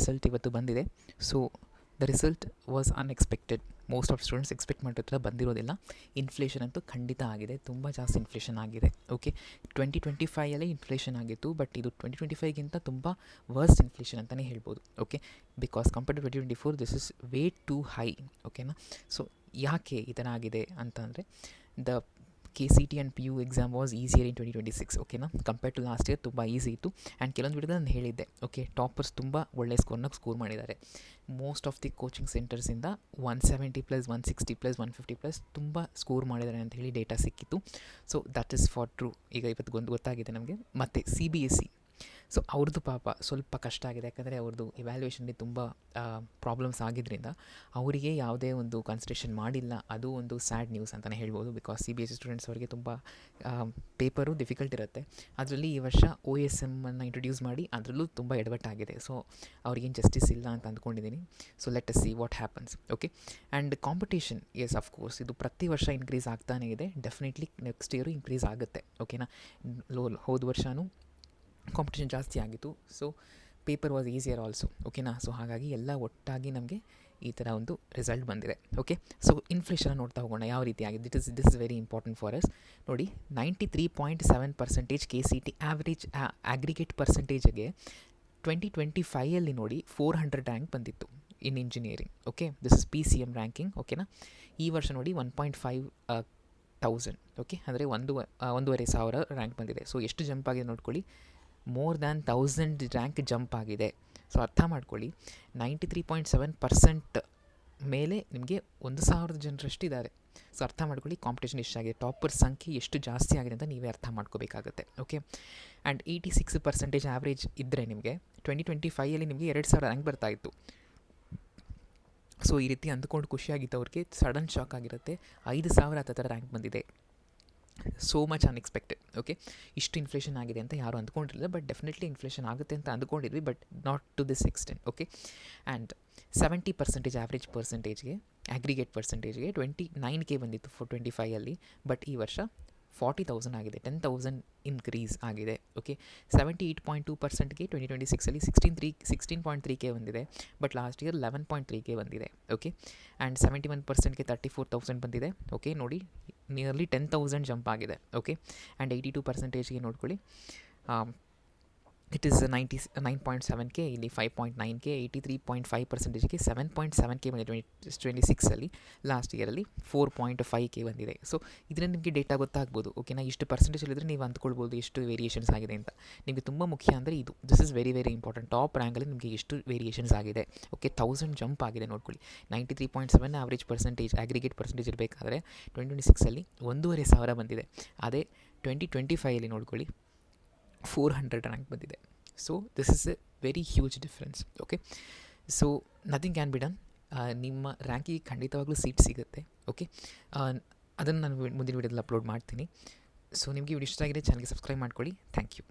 Result ಇವತ್ತು ಬಂದಿದೆ. So the result was unexpected. Most of students expect ಮಾಡಿರ್ತಾರೆ, ಬಂದಿರೋದಿಲ್ಲ. Inflation ಅಂತೂ ಖಂಡಿತ ಆಗಿದೆ, ತುಂಬ ಜಾಸ್ತಿ ಇನ್ಫ್ಲೇಷನ್ ಆಗಿದೆ. ಓಕೆ, 2025 ಇನ್ಫ್ಲೇಷನ್ ಆಗಿತ್ತು, ಬಟ್ ಇದು 2025ಗಿಂತ ತುಂಬ ವರ್ಸ್ಟ್ ಇನ್ಫ್ಲೇಷನ್ ಅಂತಲೇ ಹೇಳ್ಬೋದು. Okay, because compare to 2024 this is way too high. ಓಕೆನಾ? ಸೊ ಯಾಕೆ ಈ ಥರ ಆಗಿದೆ ಅಂತಂದರೆ, the KCT and PU exam was easier in 2026. ಓಕೆನಾ? ಕಂಪೇರ್ ಟು ಲಾಸ್ಟ್ ಇಯರ್ ತುಂಬ ಈಸಿ ಇತ್ತು. ಆ್ಯಂಡ್ ಕೆಲವೊಂದು ವಿಡಿಯೋದಲ್ಲಿ ನಾನು ಹೇಳಿದ್ದೆ, ಓಕೆ, ಟಾಪರ್ಸ್ ತುಂಬ ಒಳ್ಳೆ ಸ್ಕೋರ್ ಮಾಡಿದ್ದಾರೆ. ಮೋಸ್ಟ್ ಆಫ್ ದಿ ಕೋಚಿಂಗ್ ಸೆಂಟರ್ಸಿಂದ 170+, 160+, 150+ ತುಂಬ ಸ್ಕೋರ್ ಮಾಡಿದ್ದಾರೆ ಅಂತ ಹೇಳಿ ಡೇಟಾ ಸಿಕ್ಕಿತ್ತು. So that is for true. ಈಗ ಇವತ್ತು ಗೊತ್ತಾಗಿದೆ ನಮಗೆ. ಮತ್ತು CBSE, ಸೊ ಅವ್ರದ್ದು ಪಾಪ ಸ್ವಲ್ಪ ಕಷ್ಟ ಆಗಿದೆ, ಯಾಕಂದರೆ ಅವ್ರದ್ದು ಇವ್ಯಾಲ್ಯೂಯೇಷನ್ಗೆ ತುಂಬ ಪ್ರಾಬ್ಲಮ್ಸ್ ಆಗಿದ್ದರಿಂದ ಅವರಿಗೆ ಯಾವುದೇ ಒಂದು ಕನ್ಸಿಡರೇಷನ್ ಮಾಡಿಲ್ಲ. ಅದು ಒಂದು ಸ್ಯಾಡ್ ನ್ಯೂಸ್ ಅಂತಲೇ ಹೇಳ್ಬೋದು. ಬಿಕಾಸ್ CBSE ಸ್ಟೂಡೆಂಟ್ಸ್ ಅವರಿಗೆ ತುಂಬ ಪೇಪರು ಡಿಫಿಕಲ್ಟ್ ಇರುತ್ತೆ. ಅದರಲ್ಲಿ ಈ ವರ್ಷ OSM ಅನ್ನು ಇಂಟ್ರೊಡ್ಯೂಸ್ ಮಾಡಿ ಅದರಲ್ಲೂ ತುಂಬ ಎಡವಟ್ಟಾಗಿದೆ. ಸೊ ಅವ್ರಿಗೇನು ಜಸ್ಟಿಸ್ ಇಲ್ಲ ಅಂತ ಅಂದ್ಕೊಂಡಿದ್ದೀನಿ. So let us see what happens. Okay, and competition, yes of course, ಇದು ಪ್ರತಿ ವರ್ಷ ಇನ್ಕ್ರೀಸ್ ಆಗ್ತಾನೇ ಇದೆ. ಡೆಫಿನೆಟ್ಲಿ ನೆಕ್ಸ್ಟ್ ಇಯರು ಇನ್ಕ್ರೀಸ್ ಆಗುತ್ತೆ. ಓಕೆನಾ? ಹೋದ ವರ್ಷವೂ ಕಾಂಪಿಟೇಷನ್ ಜಾಸ್ತಿ ಆಗಿತ್ತು. So paper was easier also. ಓಕೆನಾ? ಸೊ ಹಾಗಾಗಿ ಎಲ್ಲ ಒಟ್ಟಾಗಿ ನಮಗೆ ಈ ಥರ ಒಂದು ರಿಸಲ್ಟ್ ಬಂದಿದೆ. ಓಕೆ, ಸೊ ಇನ್ಫ್ಲೇಷನ್ ನೋಡ್ತಾ ಹೋಗೋಣ ಯಾವ ರೀತಿ ಆಗಿದೆ. This is very important for us. ನೋಡಿ, 93.7% KCT ಆ್ಯಾವ್ರೇಜ್ ಅಗ್ರಿಗೇಟ್ ಪರ್ಸೆಂಟೇಜ್ಗೆ 2025 ನೋಡಿ 400 ರ್ಯಾಂಕ್ ಬಂದಿತ್ತು in engineering. Okay, this is PCM ranking. ಓಕೆನಾ? ಈ ವರ್ಷ ನೋಡಿ 1,500. ಓಕೆ, ಅಂದರೆ 1,500 ರ್ಯಾಂಕ್ ಬಂದಿದೆ. ಸೊ ಎಷ್ಟು ಜಂಪ್ ಆಗಿದೆ ನೋಡ್ಕೊಳ್ಳಿ, ಮೋರ್ ದ್ಯಾನ್ 1000 ರ್ಯಾಂಕ್ ಜಂಪ್ ಆಗಿದೆ. ಸೊ ಅರ್ಥ ಮಾಡ್ಕೊಳ್ಳಿ, 93.7% ಮೇಲೆ ನಿಮಗೆ 1,000 ಜನರಷ್ಟು ಇದ್ದಾರೆ. ಸೊ ಅರ್ಥ ಮಾಡ್ಕೊಳ್ಳಿ ಕಾಂಪಿಟೇಷನ್ ಎಷ್ಟಾಗಿದೆ, ಟಾಪರ್ ಸಂಖ್ಯೆ ಎಷ್ಟು ಜಾಸ್ತಿ ಆಗಿದೆ ಅಂತ ನೀವೇ ಅರ್ಥ ಮಾಡ್ಕೋಬೇಕಾಗುತ್ತೆ. ಓಕೆ, ಆ್ಯಂಡ್ 86% ಆ್ಯಾವ್ರೇಜ್ ಇದ್ದರೆ ನಿಮಗೆ 2025 ನಿಮಗೆ 2,000 ರ್ಯಾಂಕ್ ಬರ್ತಾಯಿತ್ತು. ಸೊ ಈ ರೀತಿ ಅಂದ್ಕೊಂಡು ಖುಷಿಯಾಗಿತ್ತು ಅವ್ರಿಗೆ. ಸಡನ್ ಶಾಕ್ ಆಗಿರುತ್ತೆ, 5,000 ಹತ್ತಿರ ರ್ಯಾಂಕ್ ಬಂದಿದೆ. So much unexpected. ಓಕೆ, ಇಷ್ಟು ಇನ್ಫ್ಲೇಷನ್ ಆಗಿದೆ ಅಂತ ಯಾರು ಅಂದ್ಕೊಂಡಿರಲಿಲ್ಲ, ಬಟ್ ಡೆಫಿನೆಟ್ಲಿ ಇನ್ಫ್ಲೇಷನ್ ಆಗುತ್ತೆ ಅಂತ ಅಂದ್ಕೊಂಡಿದ್ವಿ, but not to this extent. Okay, and 70% average ಪರ್ಸೆಂಟೇಜ್ಗೆ, ಅಗ್ರಿಗೇಟ್ ಪರ್ಸೆಂಟೇಜ್ಗೆ 29K ಬಂದಿತ್ತು 2025, ಬಟ್ ಈ ವರ್ಷ 40,000 ಆಗಿದೆ. 10,000 ಇನ್ಕ್ರೀಸ್ ಆಗಿದೆ. ಓಕೆ, 78.2%ಗೆ 2026 16.3K ಬಂದಿದೆ, ಬಟ್ ಲಾಸ್ಟ್ ಇಯರ್ 11.3K ಬಂದಿದೆ. ಓಕೆ, ಆ್ಯಂಡ್ 71%ಗೆ 34,000 ಬಂದಿದೆ. ಓಕೆ, ನೋಡಿ, ನಿಯರ್ಲಿ 10,000 ಜಂಪ್ ಆಗಿದೆ. ಓಕೆ, ಆ್ಯಂಡ್ 82%ಗೆ ನೋಡ್ಕೊಳ್ಳಿ, ಇಟ್ ಈಸ್ 99.7K, ಇಲ್ಲಿ 5.9K. 83.5%ಗೆ 7.7K ಬಂದಿದೆ 2026. ಲಾಸ್ಟ್ ಇಯರಲ್ಲಿ 4.5K ಬಂದಿದೆ. ಸೊ ಇದರಿಂದ ನಿಮಗೆ ಡೇಟಾ ಗೊತ್ತಾಗ್ಬೋದು. ಓಕೆನಾ? ಇಷ್ಟು ಪರ್ಸೆಂಟೇಜಲ್ಲಿದ್ದರೆ ನೀವು ಅಂದ್ಕೊಳ್ಬೋದು ಎಷ್ಟು ವೇರಿಯೇಷನ್ಸ್ ಆಗಿದೆ ಅಂತ. ನಿಮಗೆ ತುಂಬ ಮುಖ್ಯ ಅಂದರೆ ಇದು, this is very very important. Top ರ್ಯಾಂಕಲ್ಲಿ ನಿಮಗೆ ಎಷ್ಟು ವೇರಿಯೇಷನ್ಸ್ ಆಗಿದೆ. ಓಕೆ, 1000 ಜಂಪ್ ಆಗಿದೆ ನೋಡ್ಕೊಳ್ಳಿ. 93.7 ಆವ್ರೇಜ್ ಪರ್ಸೆಂಟೇಜ್, ಅಗ್ರಿಗೇಟ್ ಪರ್ಸೆಂಟೇಜ್ ಇರಬೇಕಾದ್ರೆ 2026 1,500 ಬಂದಿದೆ. ಅದೇ 2025 ನೋಡ್ಕೊಳ್ಳಿ 400 ರ್ಯಾಂಕ್ ಬಂದಿದೆ. So this is A very huge difference. Okay, so nothing can be done. ನಿಮ್ಮ ರ್ಯಾಂಕಿಗೆ ಖಂಡಿತವಾಗ್ಲೂ ಸೀಟ್ ಸಿಗುತ್ತೆ. ಓಕೆ, ಅದನ್ನು ನಾನು ಮುಂದಿನ ವೀಡಿಯೋದಲ್ಲಿ ಅಪ್ಲೋಡ್ ಮಾಡ್ತೀನಿ. ಸೊ ನಿಮಗೆ ವಿಡಿಯೋ ಇಷ್ಟ ಆಗಿದೆ, ಚಾನಲ್ಗೆ ಸಬ್ಸ್ಕ್ರೈಬ್ ಮಾಡ್ಕೊಳ್ಳಿ. Thank you.